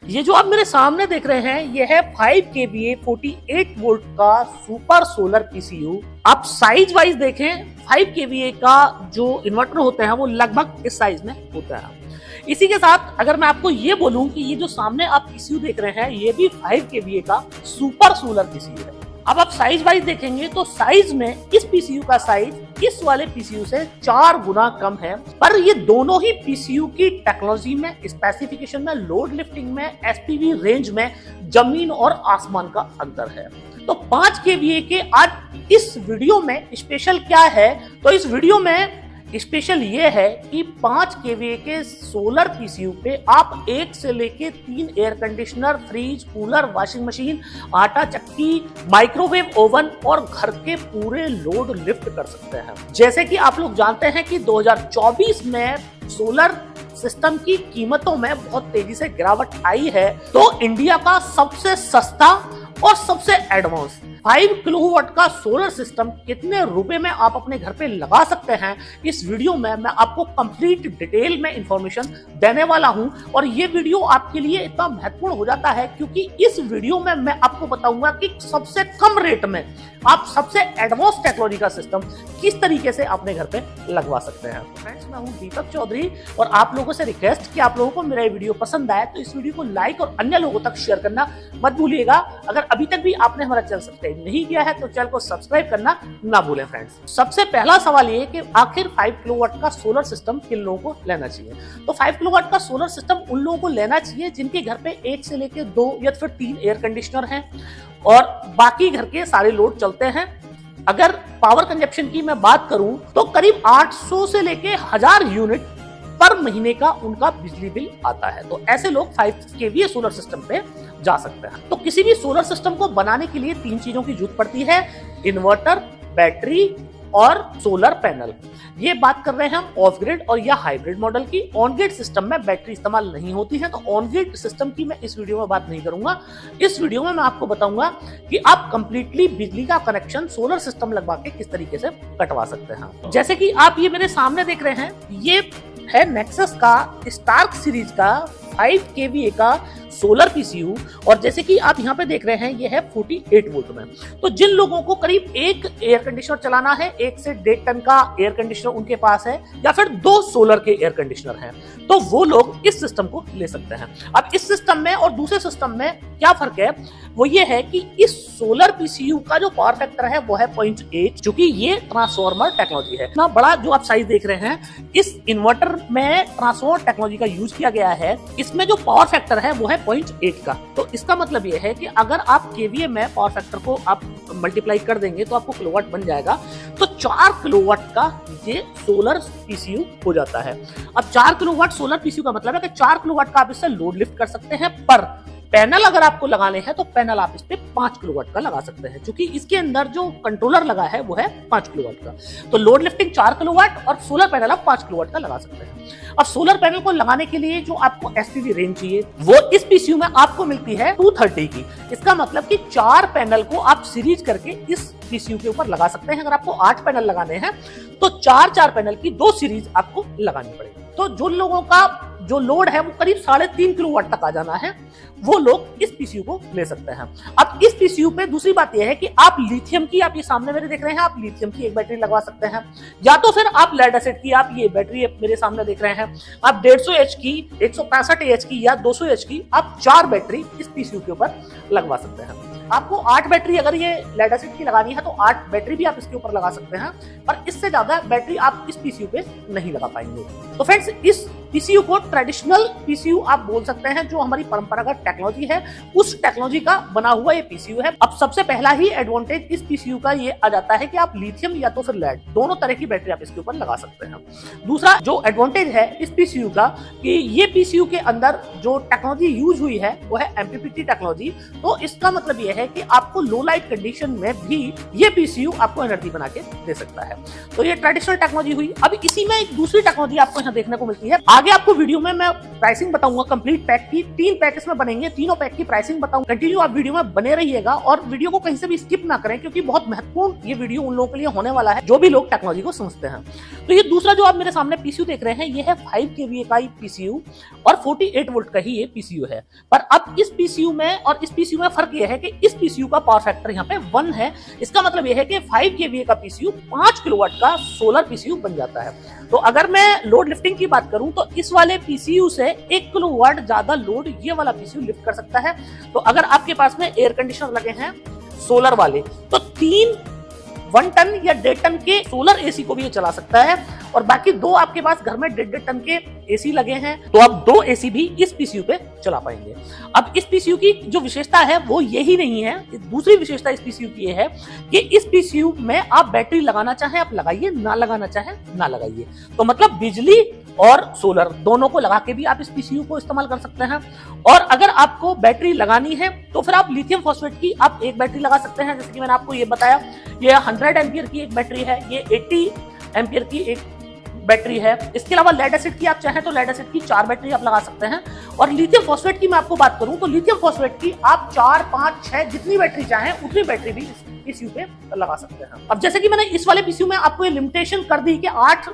ये जो आप मेरे सामने देख रहे हैं ये है 5 kVA 48 वोल्ट का सुपर सोलर पीसीयू। आप साइज वाइज देखें 5 kVA का जो इन्वर्टर होते हैं वो लगभग इस साइज में होता है। इसी के साथ अगर मैं आपको ये बोलूं कि ये जो सामने आप पीसीयू देख रहे हैं ये भी 5 kVA का सुपर सोलर पीसीयू है। अब आप साइज वाइज देखेंगे तो साइज में इस पीसीयू का साइज इस वाले पीसीयू से 4 गुना कम है, पर ये दोनों ही पीसीयू की टेक्नोलॉजी में, स्पेसिफिकेशन में, लोड लिफ्टिंग में, एसपीवी रेंज में जमीन और आसमान का अंतर है। तो 5 kVA के आज इस वीडियो में स्पेशल क्या है, तो इस वीडियो में स्पेशल ये है कि 5 kVA के सोलर पीसीयू पे आप 1 से लेके 3 air conditioner, fridge, cooler, washing machine, आटा चक्की, माइक्रोवेव ओवन और घर के पूरे लोड लिफ्ट कर सकते हैं। जैसे कि आप लोग जानते हैं कि 2024 में सोलर सिस्टम की कीमतों में बहुत तेजी से गिरावट आई है, तो इंडिया का सबसे सस्ता और सबसे एडवांस 5 किलोवाट का सोलर सिस्टम कितने रुपए में आप अपने घर पे लगा सकते हैं, इस वीडियो में मैं आपको कंप्लीट डिटेल में इंफॉर्मेशन देने वाला हूं। और ये वीडियो आपके लिए इतना महत्वपूर्ण हो जाता है क्योंकि इस वीडियो में मैं आपको बताऊंगा कि सबसे कम रेट में आप सबसे एडवांस टेक्नोलॉजी का सिस्टम किस तरीके से अपने घर पे लगवा सकते हैं। फ्रेंड्स, मैं हूं दीपक चौधरी और आप लोगों से रिक्वेस्ट कि आप लोगों को मेरा वीडियो पसंद आए तो इस वीडियो को लाइक और अन्य लोगों तक शेयर करना मत भूलिएगा। अगर अभी तक भी आपने हमारा चैनल सब्सक्राइब नहीं किया है तो चैनल को सब्सक्राइब करना ना भूलें। फ्रेंड्स, सबसे पहला सवाल ये कि आखिर 5 किलोवाट का सोलर सिस्टम किन लोगों को लेना चाहिए। तो 5 किलोवाट का सोलर सिस्टम उन लोगों को लेना चाहिए जिनके घर पे 1 से लेके 2 या फिर 3 एयर कंडीशनर हैं और बाकी घर के सारे लोड चलते हैं। अगर पावर कंजप्शन की मैं बात करूं तो करीब 800 से लेके 1000 यूनिट पर महीने का उनका बिजली बिल आता है। तो ऐसे लोग 5 kVA सोलर सिस्टम पे जा सकते हैं। तो किसी भी सोलर सिस्टम को बनाने के लिए 3 चीजों की जरूरत पड़ती है: इन्वर्टर, बैटरी और सोलर पैनल। ये बात कर रहे हैं हम ऑफ ग्रिड और या हाइब्रिड मॉडल की। ऑन ग्रिड सिस्टम में बैटरी इस्तेमाल नहीं होती है, तो ऑन ग्रिड सिस्टम की मैं इस वीडियो में बात नहीं करूंगा। इस वीडियो में मैं आपको बताऊंगा कि आप कंप्लीटली बिजली का कनेक्शन सोलर सिस्टम लगवा के किस तरीके से कटवा सकते हैं। जैसे कि आप ये मेरे सामने देख रहे हैं, ये है नेक्सस का स्टार्क सीरीज का 5 kVA का सोलर पीसीयू और जैसे कि आप यहाँ पे देख रहे हैं ये है 48 वोल्ट में। तो जिन लोगों को करीब 1 एयर कंडीशनर चलाना है, 1 से 1.5 टन का एयर कंडीशनर उनके पास है या फिर 2 सोलर के एयर कंडीशनर हैं, तो वो लोग इस सिस्टम को ले सकते हैं। अब इस सिस्टम में और दूसरे सिस्टम में क्या फर्क है, वो ये है कि इस सोलर पीसीयू का जो पावर फैक्टर है वो है 0.8, क्योंकि ये ट्रांसफॉर्मर टेक्नोलॉजी है। इतना बड़ा जो आप साइज देख रहे हैं, इस इन्वर्टर में ट्रांसफॉर्मर टेक्नोलॉजी का यूज किया गया है। इसमें जो पावर फैक्टर है वो है 0.8 का। तो इसका मतलब ये है कि अगर आप केवीए में पावर फैक्टर को आप मल्टीप्लाई कर देंगे तो आपको किलोवाट बन जाएगा। तो 4 किलोवाट का ये सोलर पीसीयू हो जाता है। अब 4 किलोवाट सोलर पीसीयू का मतलब है कि 4 किलोवाट का आप इससे लोड लिफ्ट कर सकते हैं, पर पैनल अगर आपको लगाने हैं तो पैनल आप इस पे 5 किलोवाट का लगा सकते हैं, क्योंकि इसके अंदर जो कंट्रोलर लगा है वो है 5 किलोवाट का। तो लोड लिफ्टिंग 4 किलोवाट और सोलर पैनल आप 5 किलोवाट का लगा सकते हैं। अब सोलर पैनल को लगाने के लिए जो आपको एसपीवी रेंज चाहिए वो इस पीसीयू में आपको मिलती है 230 की। इसका मतलब कि 4 पैनल को आप सीरीज करके इस पीसीयू के ऊपर लगा सकते हैं। अगर आपको 8 पैनल लगाने हैं तो 4 पैनल की 2 सीरीज आपको लगानी पड़ेगी। तो जो लोगों का जो लोड है वो करीब 3.5 किलोवाट तक आ जाना है, वो लोग इस पीसीयू को ले सकते हैं। अब इस पीसीयू पे दूसरी बात यह है कि आप लिथियम की, आप ये सामने मेरे देख रहे हैं, आप लिथियम की एक बैटरी लगवा सकते हैं, या तो फिर आप लेड एसिड की, आप ये बैटरी मेरे सामने देख रहे हैं, आप 150 एच की, 165 एच की या 200 एच की, आप 4 बैटरी इस पीसीयू के ऊपर लगवा सकते हैं। आपको 8 बैटरी अगर ये लेड एसिड की लगानी है तो 8 बैटरी भी आप इसके ऊपर लगा सकते हैं, पर इससे ज्यादा बैटरी आप इस पीसीयू पे नहीं लगा पाएंगे। तो फ्रेंड्स, इस पीसीयू को ट्रेडिशनल पीसीयू आप बोल सकते हैं, जो हमारी परंपरागत टेक्नोलॉजी है उस टेक्नोलॉजी का बना हुआ ये पीसीयू है। अब सबसे पहला ही एडवांटेज इस पीसीयू का ये आ जाता है कि आप लिथियम या तो फिर लेड दोनों तरह की बैटरी आप इसके ऊपर लगा सकते हैं। दूसरा जो एडवांटेज है इस पीसीयू का कि ये पीसीयू के अंदर जो टेक्नोलॉजी यूज हुई है वो है एमपीपीटी टेक्नोलॉजी। तो इसका मतलब ये है कि आपको लो लाइट कंडीशन में भी ये पीसीयू आपको एनर्जी बना के दे सकता है। तो ये ट्रेडिशनल टेक्नोलॉजी हुई। अब इसी में एक दूसरी टेक्नोलॉजी आपको यहाँ देखने को मिलती है। आगे आपको वीडियो में मैं प्राइसिंग बताऊंगा कंप्लीट पैक की, 3 पैक इसमें बनेंगे, तीनों पैक की प्राइसिंग बताऊंगा। कंटिन्यू आप वीडियो में बने रहिएगा और वीडियो को कहीं से भी स्किप ना करें, क्योंकि बहुत महत्वपूर्ण ये वीडियो उन लोगों के लिए होने वाला है जो भी लोग टेक्नोलॉजी को समझते हैं। तो ये दूसरा जो आप मेरे सामने पीसीयू देख रहे हैं, ये है 5 kVA का पीसीयू और 48 वोल्ट का ही ये पीसीयू है। पर अब इस पीसीयू में और इस पीसीयू में फर्क यह है कि इस पीसीयू का पावर फैक्टर यहाँ पे 1 है। इसका मतलब यह है कि 5 kVA का पीसीयू 5 किलोवाट का सोलर पीसीयू बन जाता है। तो अगर मैं लोड लिफ्टिंग की बात करूं तो इस वाले पीसीयू से 1 किलोवाट ज्यादा लोड ये वाला पीसीयू लिफ्ट कर सकता है। तो अगर आपके पास में एयर कंडीशनर लगे हैं सोलर वाले, तो 1 टन या 1.5 टन के सोलर एसी को भी ये चला सकता है। और बाकी 2 आपके पास घर में 1.5 टन के एसी लगे हैं, तो आप 2 एसी भी इस पीसीयू पे चला पाएंगे। अब इस पीसीयू की जो विशेषता है वो यही नहीं है, दूसरी विशेषता इस पीसीयू की है कि इस पीसीयू में आप बैटरी लगाना चाहें आप लगाइए, ना लगाना चाहें ना लगाइए। तो मतलब बिजली और सोलर दोनों को लगा के भी आप इस पीसीयू को इस्तेमाल कर सकते हैं। और अगर आपको बैटरी लगानी है तो फिर आप लिथियम फॉस्फेट की आप एक बैटरी लगा सकते हैं। जैसे कि मैंने आपको ये बताया, ये 100 एम्पियर की एक बैटरी है, ये 80 एम्पियर की एक बैटरी है। इसके अलावा लेड एसिड की आप चाहें तो लेड एसिड की 4 बैटरी आप लगा सकते हैं। और लिथियम फॉस्फेट की मैं आपको बात करूं तो लिथियम फॉस्फेट की आप 4, 5, 6 जितनी बैटरी चाहें उतनी बैटरी भी इस पीसीयू पे लगा सकते हैं। अब जैसे कि मैंने इस वाले पीसीयू में आपको ये लिमिटेशन कर दी कि 8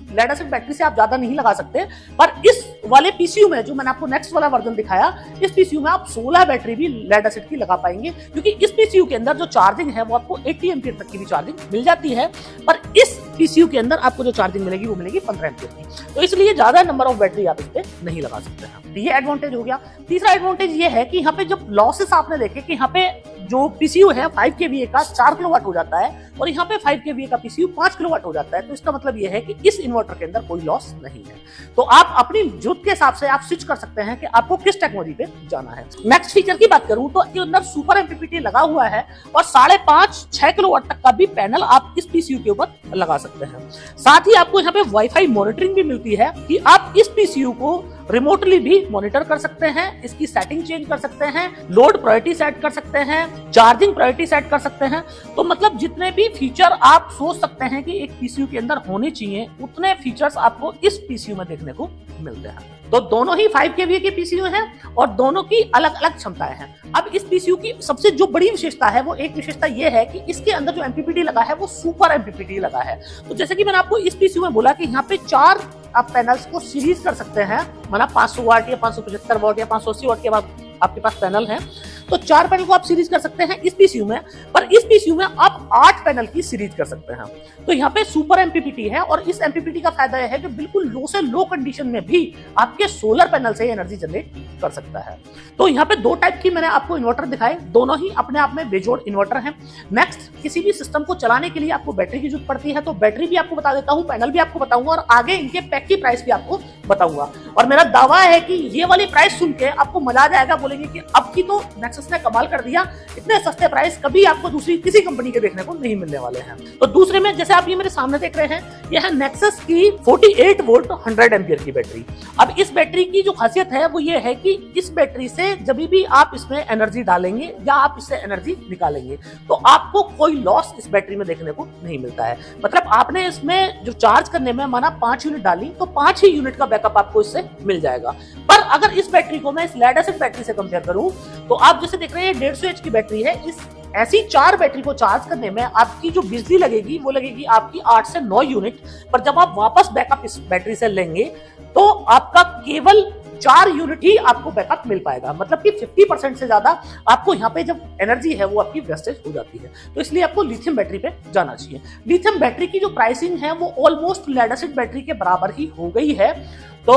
लेड एसिड बैटरी से आप ज्यादा नहीं लगा सकते, पर इस वाले पीसीयू में जो मैंने आपको नेक्स्ट वाला वर्जन दिखाया, इस पीसीयू में आप 16 बैटरी भी लेड एसिड की लगा पाएंगे, क्योंकि इस पीसीयू के अंदर जो चार्जिंग है वो आपको 80 एम्पियर तक की भी चार्जिंग मिल जाती है। पर इस पीसीयू के अंदर आपको जो चार्जिंग मिलेगी वो मिलेगी 15 एम्पियर की। तो इसलिए ज्यादा नंबर ऑफ बैटरी आप इस पे नहीं लगा सकते हैं। ये एडवांटेज हो गया। तीसरा एडवांटेज ये है कि यहाँ पे जब लॉसेस आपने देखे कि यहाँ पे जो पीसीयू है 5 kVA का 4 किलोवाट हो जाता है और यहाँ पे 5 kVA का पीसीयू 5 किलोवाट हो जाता है, तो इसका मतलब ये है कि इस इन्वर्टर के अंदर कोई लॉस नहीं है। तो आप अपनी जरूरत के हिसाब से आप स्विच कर सकते हैं कि आपको किस टेक्नोलॉजी पे जाना है। नेक्स्ट फीचर की बात करूं तो इसके अंदर सुपर एमपीपीटी लगा हुआ है और 5.5-6 किलोवाट तक का भी पैनल आप इस पीसीयू के ऊपर लगा सकते हैं। साथ ही आपको यहाँ पे वाईफाई मॉनिटरिंग भी मिलती है कि आप इस पीसीयू को रिमोटली भी मॉनिटर कर सकते हैं, इसकी सेटिंग चेंज कर सकते हैं, लोड प्रायोरिटी सेट कर सकते हैं, चार्जिंग प्रायोरिटी सेट कर सकते हैं। तो मतलब जितने भी फीचर आप सोच सकते हैं कि एक पीसीयू के अंदर होने चाहिए, उतने फीचर्स आपको इस पीसीयू में देखने को मिलते हैं। तो दोनों ही 5 kVA के पीसीयू हैं और दोनों की अलग अलग क्षमताएं हैं। अब इस पीसीयू की सबसे जो बड़ी विशेषता है वो एक विशेषता ये है कि इसके अंदर जो एमपीपीटी लगा है वो सुपर एमपीपीटी लगा है। तो जैसे कि मैंने आपको इस पीसीयू में बोला कि यहाँ पे 4 आप पैनल्स को सीरीज कर सकते हैं, मतलब 500 वाट या 575 वाट या 580 वाट के बाद आपके पास पैनल है, तो 4 पैनल को आप सीरीज कर सकते हैं इस पीसीयू में। पर इस पीसीयू में आप 8 पैनल की सीरीज कर सकते हैं। तो यहाँ पे सुपर एमपीपीटी है और इस एमपीपीटी का फायदा यह है कि बिल्कुल लो से लो कंडीशन में भी आपके सोलर पैनल से एनर्जी जनरेट कर सकता है। तो यहाँ पे 2 टाइप की मैंने आपको इन्वर्टर दिखाए, दोनों ही अपने आप में बेजोड़ इन्वर्टर हैं। नेक्स्ट, किसी भी सिस्टम को चलाने के लिए आपको बैटरी की जरूरत पड़ती है, तो बैटरी भी आपको बता देता हूँ, पैनल भी आपको बताऊंगा और आगे इनके पैक की प्राइस भी आपको बताऊंगा। और मेरा दावा है कि ये वाली प्राइस सुन के आपको मजा आ जाएगा, बोलेंगे कि अब की तो नेक्सस ने कमाल कर दिया, इतने सस्ते प्राइस कभी आपको दूसरी किसी कंपनी के देखने को नहीं मिलने वाले हैं। तो दूसरे में जैसे आप ये मेरे सामने देख रहे हैं, यह है नेक्सस की 48 वोल्ट 100 एम्पियर की बैटरी। अब इस बैटरी की जो खासियत है वो ये है कि इस बैटरी से जब भी आप इसमें एनर्जी डालेंगे या आप इससे एनर्जी निकालेंगे तो आपको कोई लॉस इस बैटरी में देखने को नहीं मिलता है। मतलब आपने इसमें जो चार्ज करने में माना 5 यूनिट डाली तो 5 ही यूनिट का बैकअप आपको इससे मिल जाएगा। पर अगर इस बैटरी को मैं इस लेड एसिड बैटरी से कंपेयर करूं तो आप जैसे देख रहे हैं 150 एच की बैटरी है, इस ऐसी 4 बैटरी को चार्ज करने में आपकी जो बिजली लगेगी वो लगेगी आपकी 8 से 9 यूनिट। पर जब आप वापस बैकअप इस बैटरी से लेंगे तो आपका केवल 4 यूनिट ही आपको बैकअप मिल पाएगा। मतलब कि 50% से ज्यादा आपको यहाँ पे जब एनर्जी है वो आपकी वेस्टेज हो जाती है। तो इसलिए आपको लिथियम बैटरी पे जाना चाहिए। लिथियम बैटरी की जो प्राइसिंग है वो ऑलमोस्ट लेड एसिड बैटरी के बराबर ही हो गई है। तो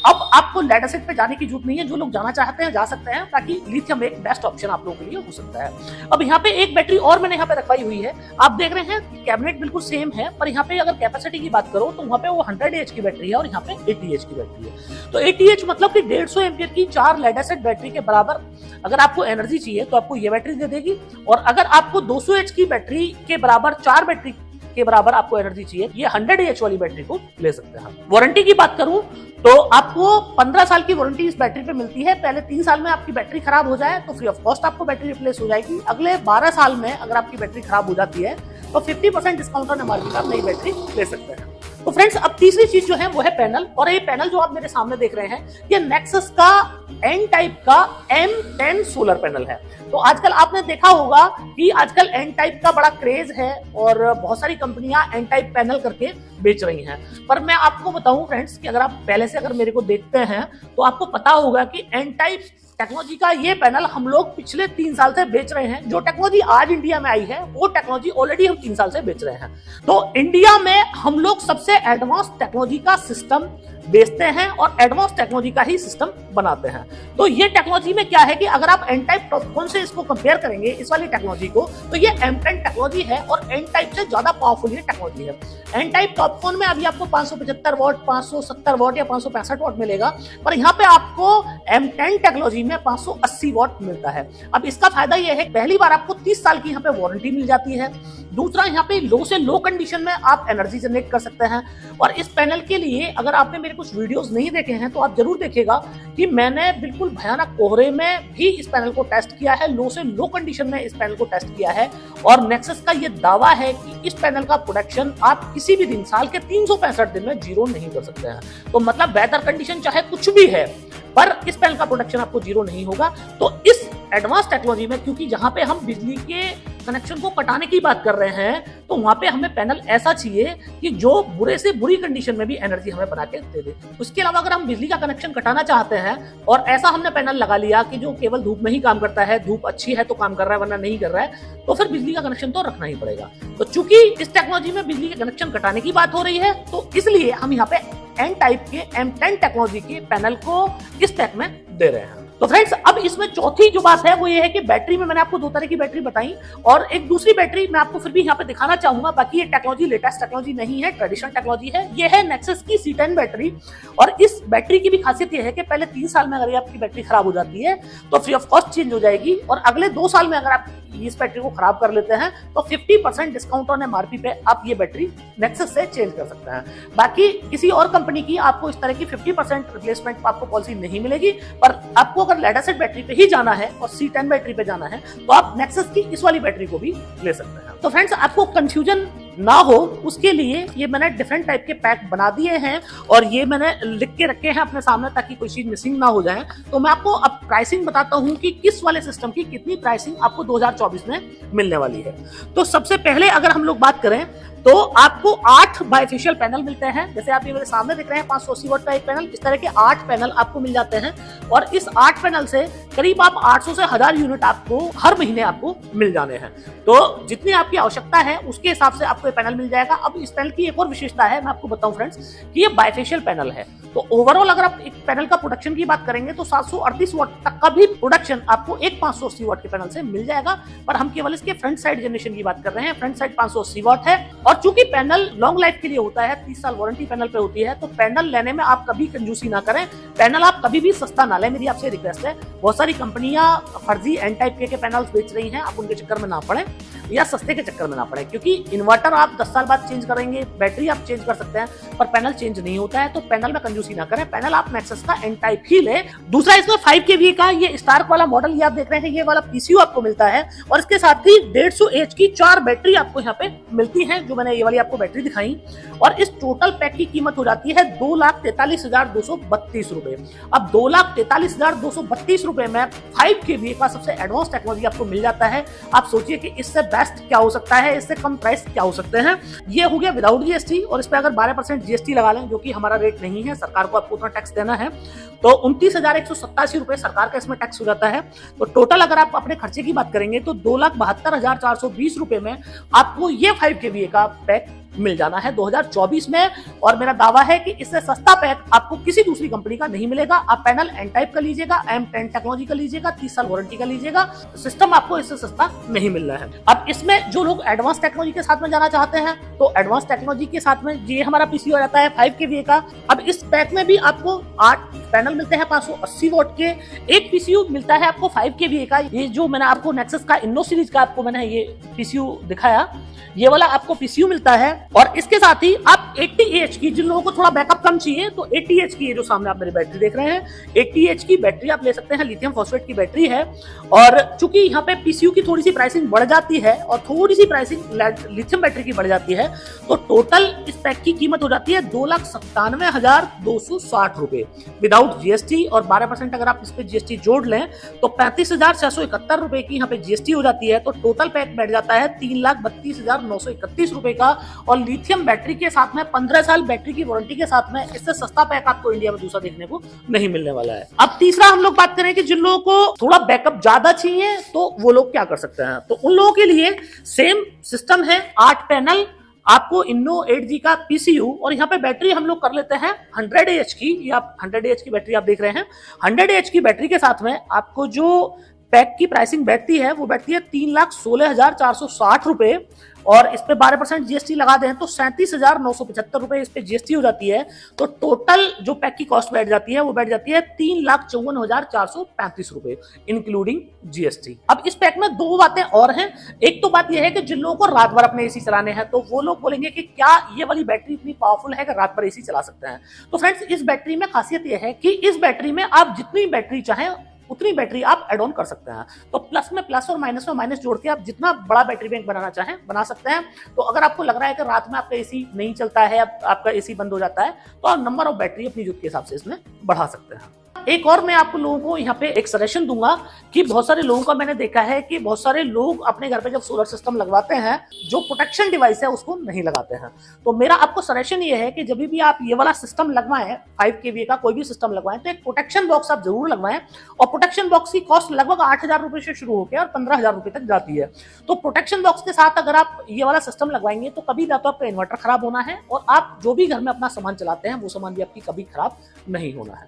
अब आपको लेड एसिड पे जाने की जरूरत नहीं है, जो लोग जाना चाहते हैं जा सकते हैं, ताकि लिथियम एक बेस्ट ऑप्शन आप लोगों के लिए हो सकता है। अब यहाँ पे एक बैटरी और मैंने यहाँ पे रखवाई हुई है, आप देख रहे हैं कैबिनेट बिल्कुल सेम है, पर यहाँ पे अगर कैपेसिटी की बात करो तो वहाँ पे वो 100 एच की बैटरी है और यहाँ पे 80 एच की बैटरी है। तो 80 एच मतलब कि 150 एम्पियर की 4 लेड एसिड बैटरी के बराबर अगर आपको एनर्जी चाहिए तो आपको ये बैटरी दे देगी। और अगर आपको 200 एच की बैटरी के बराबर 4 बैटरी के बराबर आपको एनर्जी चाहिए, ये 100 AH वाली बैटरी को ले सकते हैं। वारंटी की बात करूं तो आपको 15 साल की वारंटी इस बैटरी पे मिलती है। पहले 3 साल में आपकी बैटरी खराब हो जाए तो फ्री ऑफ कॉस्ट आपको बैटरी रिप्लेस हो जाएगी। अगले 12 साल में अगर आपकी बैटरी खराब हो जाती है तो 50% डिस्काउंट ऑन एमआरपी का आप नई बैटरी ले सकते हैं। तो फ्रेंड्स, अब तीसरी चीज जो है वो है पैनल। और ये पैनल जो आप मेरे सामने देख रहे हैं, ये नेक्सस का एन टाइप का M10 सोलर पैनल है। तो आजकल आपने देखा होगा कि आजकल एन टाइप का बड़ा क्रेज है और बहुत सारी कंपनियां एन टाइप पैनल करके बेच रही हैं। पर मैं आपको बताऊं फ्रेंड्स कि अगर आप पहले से अगर मेरे को देखते हैं तो आपको पता होगा कि एन टाइप टेक्नोलॉजी का ये पैनल हम लोग पिछले 3 साल से बेच रहे हैं। जो टेक्नोलॉजी आज इंडिया में आई है वो टेक्नोलॉजी ऑलरेडी हम 3 साल से बेच रहे हैं। तो इंडिया में हम लोग सबसे एडवांस टेक्नोलॉजी का सिस्टम बेचते हैं और एडवांस टेक्नोलॉजी का ही सिस्टम बनाते हैं। तो ये टेक्नोलॉजी में क्या है कि अगर आप एन टाइप टॉपकॉन से इसको कंपेयर करेंगे इस वाली टेक्नोलॉजी को, तो ये M10 टेक्नोलॉजी है और एन टाइप से ज्यादा पावरफुल ये टेक्नोलॉजी है। एन टाइप टॉपकॉन में अभी आपको 575 वॉट, 570 वॉट या 565 वॉट मिलेगा, पर यहाँ पे आपको M10 टेक्नोलॉजी में 580 वॉट मिलता है। अब इसका फायदा यह है, पहली बार आपको 30 साल की यहाँ पे वारंटी मिल जाती है। दूसरा, यहाँ पे लो से लो कंडीशन में आप एनर्जी जनरेट कर सकते हैं। और इस पैनल के लिए अगर आपने मेरे कुछ वीडियोस नहीं देखे हैं तो आप जरूर देखिएगा कि मैंने बिल्कुल भयानक कोहरे में भी इस पैनल को टेस्ट किया है, लो से लो कंडीशन में इस पैनल को टेस्ट किया है। और नेक्सस का ये दावा है कि इस पैनल का प्रोडक्शन आप किसी भी दिन, साल के 365 दिन में जीरो नहीं कर सकते हैं। तो मतलब वेदर कंडीशन चाहे कुछ भी है, पर इस पैनल का प्रोडक्शन आपको जीरो नहीं होगा। तो इस एडवांस टेक्नोलॉजी में, क्योंकि जहां पे हम बिजली के कनेक्शन को कटाने की बात कर रहे हैं, तो वहां पे हमें पैनल ऐसा चाहिए कि जो बुरे से बुरी कंडीशन में भी एनर्जी हमें बना के दे दे। उसके अलावा अगर हम बिजली का कनेक्शन कटाना चाहते हैं और ऐसा हमने पैनल लगा लिया कि जो केवल धूप में ही काम करता है, धूप अच्छी है तो काम कर रहा है वरना नहीं कर रहा है, तो फिर बिजली का कनेक्शन तो रखना ही पड़ेगा। तो चूंकि इस टेक्नोलॉजी में बिजली के कनेक्शन कटाने की बात हो रही है, तो इसलिए हम यहाँ पे एन टाइप के M10 टेक्नोलॉजी के पैनल को इस पैक में दे रहे हैं। तो फ्रेंड्स, अब इसमें चौथी जो बात है वो ये है कि बैटरी में मैंने आपको 2 तरह की बैटरी बताई और एक दूसरी बैटरी मैं आपको फिर भी यहाँ पे दिखाना चाहूंगा। बाकी ये टेक्नोलॉजी लेटेस्ट टेक्नोलॉजी नहीं है, ट्रेडिशनल टेक्नोलॉजी है। ये है नेक्सस की C10 बैटरी। और इस बैटरी की भी खासियत ये है कि पहले 3 साल में अगर आपकी बैटरी खराब हो जाती है तो फ्री ऑफ कॉस्ट चेंज हो जाएगी, और अगले 2 साल में अगर आप इस बैटरी को खराब कर लेते हैं तो 50% डिस्काउंट ऑन एमआरपी पे आप ये बैटरी नेक्सस से चेंज कर सकते हैं। बाकी किसी और कंपनी की आपको इस तरह की 50% रिप्लेसमेंट आपको पॉलिसी नहीं मिलेगी। पर आपको अगर लेड एसिड बैटरी पे ही जाना है और C10 बैटरी पे जाना है तो आप नेक्सस की इस वाली बैटरी को भी ले सकते हैं। तो फ्रेंड्स, आपको कंफ्यूजन ना हो उसके लिए ये मैंने डिफरेंट टाइप के पैक बना दिए हैं और ये मैंने लिख के रखे हैं अपने सामने ताकि कोई चीज मिसिंग ना हो जाए। तो मैं आपको अब प्राइसिंग बताता हूं कि किस वाले सिस्टम की कितनी प्राइसिंग आपको 2024 में मिलने वाली है। तो सबसे पहले अगर हम लोग बात करें तो आपको 8 बाइफेशियल पैनल मिलते हैं। जैसे आप ये मेरे सामने देख रहे हैं 580 वॉट का एक पैनल, इस तरह के 8 पैनल आपको मिल जाते हैं। और इस 8 पैनल से करीब आप 800 से 1000 यूनिट आपको हर महीने आपको मिल जाने हैं। तो जितनी आपकी आवश्यकता है उसके हिसाब से आपको ये पैनल मिल जाएगा। अब इस पैनल की एक और विशेषता है, मैं आपको बताऊं फ्रेंड्स, कि ये बाइफेशियल पैनल है। तो ओवरऑल अगर आप एक पैनल का प्रोडक्शन की बात करेंगे तो 738 वॉट तक का भी प्रोडक्शन आपको एक 580 वॉट के पैनल से मिल जाएगा। पर हम केवल इसके फ्रंट साइड जनरेशन की बात कर रहे हैं। फ्रंट साइड 580 वॉट है और चूंकि पैनल लॉन्ग लाइफ के लिए होता है, 30 साल वारंटी पैनल पे होती है, तो पैनल लेने में आप कभी कंजूसी ना करें। पैनल आप कभी भी सस्ता ना लें, मेरी आपसे रिक्वेस्ट है। बहुत सारी कंपनियां फर्जी एन टाइप के पैनल्स बेच रही हैं, आप उनके चक्कर में ना पड़े या सस्ते के चक्कर में ना पड़े, क्योंकि इन्वर्टर आप 10 साल बाद चेंज करेंगे, बैटरी आप चेंज कर सकते हैं, पर पैनल चेंज नहीं होता है। तो पैनल में कंजूसी ना करें, पैनल आप नेक्सस का एन टाइप ही ले। दूसरा, इसमें 5 kVA का ये स्टार्क वाला मॉडल ये आप देख रहे हैं, ये वाला PCU आपको मिलता है और इसके साथ ही 150 AH की 4 बैटरी आपको यहाँ पे मिलती है, जो मैंने ये वाली आपको बैटरी दिखाई। और इस टोटल पैक की कीमत हो जाती है 2,43,232 रुपए। अब 2,43,232 रुपए में 5 kVA का सबसे एडवांस टेक्नोलॉजी आपको मिल जाता है। आप सोचिए कि इससे बेस्ट क्या हो सकता है, इससे कम प्राइस क्या हो सकते हैं। ये हो गया विदाउट GST, और इस पे अगर 12% GST लगा लें, जो कि हमारा रेट नहीं है, सरकार को आपको उतना टैक्स देना है, तो 29,187 रुपए सरकार का इसमें टैक्स हो जाता है। तो टोटल अगर आप अपने खर्चे की बात करेंगे तो 2,72,420 रुपए में आपको ये 5 kVA का पैक मिल जाना है 2024 में। और मेरा दावा है कि इससे सस्ता पैक आपको किसी दूसरी कंपनी का नहीं मिलेगा। आप पैनल एन टाइप का लीजिएगा, M10 टेक्नोलॉजी का लीजिएगा, 30 साल वारंटी का लीजिएगा, सिस्टम आपको इससे सस्ता नहीं मिल रहा है। अब इसमें जो लोग एडवांस टेक्नोलॉजी के साथ में जाना चाहते हैं तो एडवांस टेक्नोलॉजी के साथ में ये हमारा पीसी हो जाता है 5 kVA का। अब इस पैक में भी आपको 8 पैनल मिलते हैं 580 वोल्ट के, एक पीसीयू मिलता है आपको 5 kVA का। ये जो मैंने आपको नेक्सस का इन्नो सीरीज का आपको मैंने ये पीसीयू दिखाया, ये वाला आपको पीसीयू मिलता है। और इसके साथ ही आप 80Ah की, जिन लोगों को थोड़ा बैकअप कम चाहिए तो 80Ah की, ये जो सामने आप मेरी बैटरी देख रहे हैं, 80Ah की बैटरी आप ले सकते हैं। लिथियम फॉस्फेट की बैटरी है। और चूंकि यहाँ पे पीसीयू की थोड़ी सी प्राइसिंग बढ़ जाती है और थोड़ी सी प्राइसिंग लिथियम बैटरी की बढ़ जाती है, तो टोटल इस पैक की कीमत हो जाती है 2,97,260 रुपए विदाउट जीएसटी। और 12% अगर आप इस पे जीएसटी जोड़ लें तो 35,671 रुपए की यहाँ पे जीएसटी हो जाती है। तो टोटल पैक बैठ जाता है 3,32,931 रुपए का। और लिथियम बैटरी के साथ में 15 साल बैटरी की वारंटी के साथ में इससे सस्ता पैक आपको इंडिया में दूसरा देखने को नहीं मिलने वाला है। अब तीसरा हम लोग बात करें कि जिन लोगों को थोड़ा बैकअप ज्यादा चाहिए तो वो लोग क्या कर सकते हैं। तो उन लोगों के लिए सेम सिस्टम है, 8 पैनल, आपको इन्नो 8G का पीसीयू, और यहाँ पे बैटरी हम लोग कर लेते हैं 100Ah की। ये आप 100Ah की बैटरी आप देख रहे हैं। 100Ah की बैटरी के साथ में आपको जो पैक की प्राइसिंग बैठती है वो बैठती है 3,16,460 रुपए। और इस पे 12% जीएसटी लगा दें तो 37,975 रुपए इस पे जीएसटी हो जाती है। तो टोटल जो पैक की कॉस्ट बैठ जाती है वो बैठ जाती है 3,54,435 रुपए इंक्लूडिंग जीएसटी। अब इस पैक में 2 बातें और हैं। एक तो बात यह है कि जिन लोगों को रात भर अपने एसी चलाने हैं तो वो लोग बोलेंगे कि क्या ये वाली बैटरी इतनी पावरफुल है कि रात भर एसी चला सकते हैं। तो फ्रेंड्स, इस बैटरी में खासियत यह है कि इस बैटरी में आप जितनी बैटरी चाहें उतनी बैटरी आप एड ऑन कर सकते हैं। तो प्लस में प्लस और माइनस में माइनस जोड़ के आप जितना बड़ा बैटरी बैंक बनाना चाहें बना सकते हैं। तो अगर आपको लग रहा है कि रात में आपका एसी नहीं चलता है, आपका एसी बंद हो जाता है, तो आप नंबर ऑफ बैटरी अपनी जरूरत के हिसाब से इसमें बढ़ा सकते हैं। एक और मैं आप लोगों को यहाँ पे एक सजेशन दूंगा कि बहुत सारे लोगों का मैंने देखा है कि बहुत सारे लोग अपने घर पे जब सोलर सिस्टम लगवाते हैं जो प्रोटेक्शन डिवाइस है उसको नहीं लगाते हैं। तो मेरा आपको सजेशन ये है कि जब भी आप ये वाला सिस्टम लगवाएं, 5 kVA का कोई भी सिस्टम लगवाएं, तो एक प्रोटेक्शन बॉक्स आप जरूर लगवाएं। और प्रोटेक्शन बॉक्स की कॉस्ट लगभग 8,000 रुपए से शुरू होकर और 15,000 रुपए तक जाती है। तो प्रोटेक्शन बॉक्स के साथ अगर आप ये वाला सिस्टम लगवाएंगे तो कभी ना तो आपका इन्वर्टर खराब होना है और आप जो भी घर में अपना सामान चलाते हैं वो सामान भी आपकी कभी खराब नहीं होना है।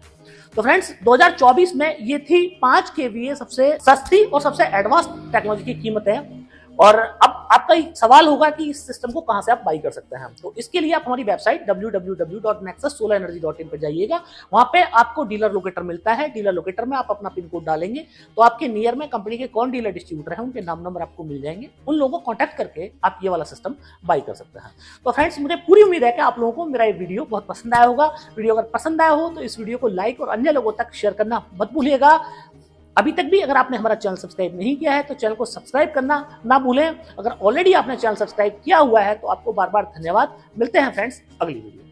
तो फ्रेंड्स, 2024 में ये थी 5 kVA सबसे सस्ती और सबसे एडवांस टेक्नोलॉजी की कीमतें। और अब आपका एक सवाल होगा कि इस सिस्टम को कहां से आप बाई कर सकते हैं। तो इसके लिए आप हमारी वेबसाइट www.nexussolarenergy.in पर जाइएगा। वहां पे आपको डीलर लोकेटर मिलता है। डीलर लोकेटर में आप अपना पिन कोड डालेंगे तो आपके नियर में कंपनी के कौन डीलर डिस्ट्रीब्यूटर है उनके नाम नंबर आपको मिल जाएंगे। उन लोगों को कॉन्टैक्ट करके आप ये वाला सिस्टम बाई कर सकते हैं। तो फ्रेंड्स, मुझे पूरी उम्मीद है कि आप लोगों को मेरा ये वीडियो बहुत पसंद आया होगा। वीडियो अगर पसंद आया हो तो इस वीडियो को लाइक और अन्य लोगों तक शेयर करना मत भूलिएगा। अभी तक भी अगर आपने हमारा चैनल सब्सक्राइब नहीं किया है तो चैनल को सब्सक्राइब करना ना भूलें। अगर ऑलरेडी आपने चैनल सब्सक्राइब किया हुआ है तो आपको बार बार धन्यवाद। मिलते हैं फ्रेंड्स अगली वीडियो।